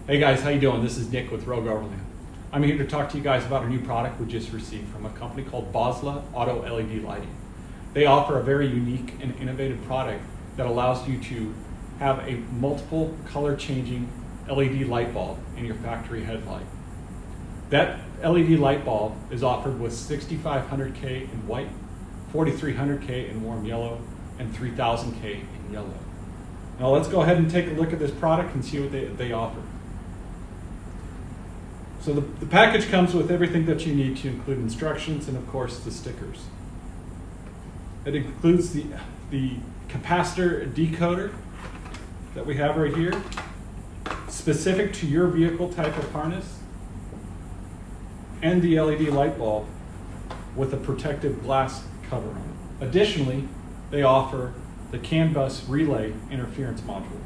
Hey guys, how you doing? This is Nick with Rogue Overland. I'm here to talk to you guys about a new product we just received from a company called Boslla LED Lighting. They offer a very unique and innovative product that allows you to have a multiple color changing LED light bulb in your factory headlight. That LED light bulb is offered with 6500K in white, 4300K in warm yellow, and 3000K in yellow. Now let's go ahead and take a look at this product and see what they offer. So the package comes with everything that you need to include instructions and of course the stickers. It includes the capacitor decoder that we have right here, specific to your vehicle type of harness, and the LED light bulb with a protective glass cover on it. Additionally, they offer the CAN bus relay interference module.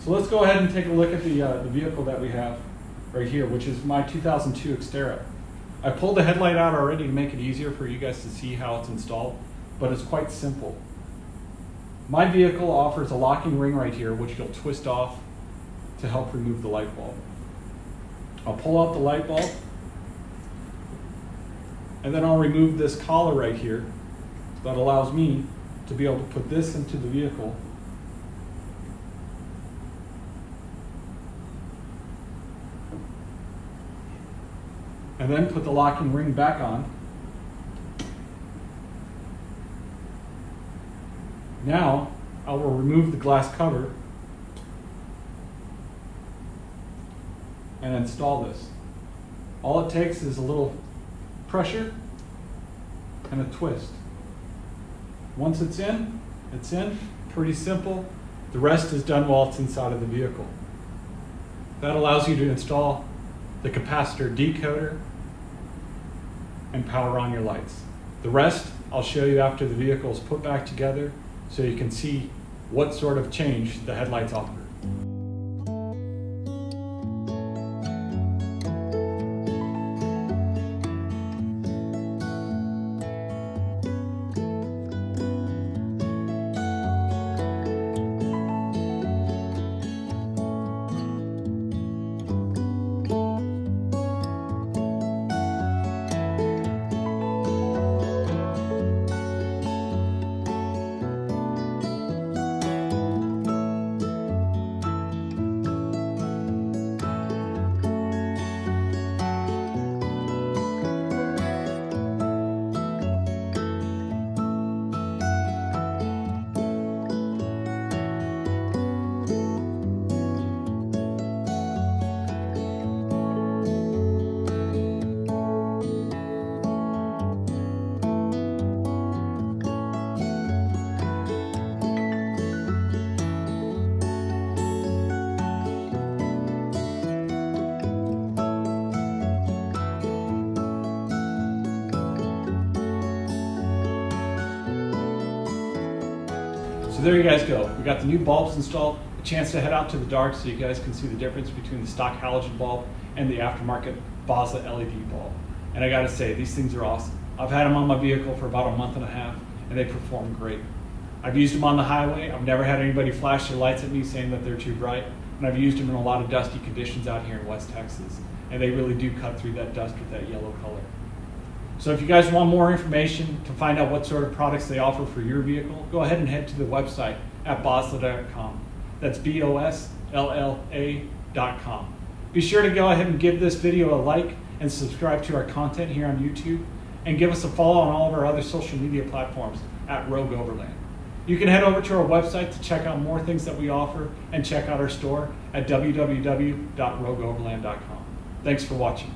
So let's go ahead and take a look at the vehicle that we have right here, which is my 2002 Xterra. I pulled the headlight out already to make it easier for you guys to see how it's installed, but it's quite simple. My vehicle offers a locking ring right here, which you'll twist off to help remove the light bulb. I'll pull out the light bulb, and then I'll remove this collar right here that allows me to be able to put this into the vehicle and then put the locking ring back on. Now I will remove the glass cover and install this. All it takes is a little pressure and a twist. Once it's in, pretty simple. The rest is done while it's inside of the vehicle. That allows you to install the capacitor decoder and power on your lights. The rest I'll show you after the vehicle is put back together so you can see what sort of change the headlights offer. So there you guys go. We got the new bulbs installed, a chance to head out to the dark so you guys can see the difference between the stock halogen bulb and the aftermarket Boslla LED bulb. And I gotta say, these things are awesome. I've had them on my vehicle for about a month and a half and they perform great. I've used them on the highway. I've never had anybody flash their lights at me saying that they're too bright. And I've used them in a lot of dusty conditions out here in West Texas. And they really do cut through that dust with that yellow color. So if you guys want more information to find out what sort of products they offer for your vehicle, go ahead and head to the website at boslla.com. That's BOSLLA.com. Be sure to go ahead and give this video a like and subscribe to our content here on YouTube, and give us a follow on all of our other social media platforms at Rogue Overland. You can head over to our website to check out more things that we offer and check out our store at www.rogueoverland.com. Thanks for watching.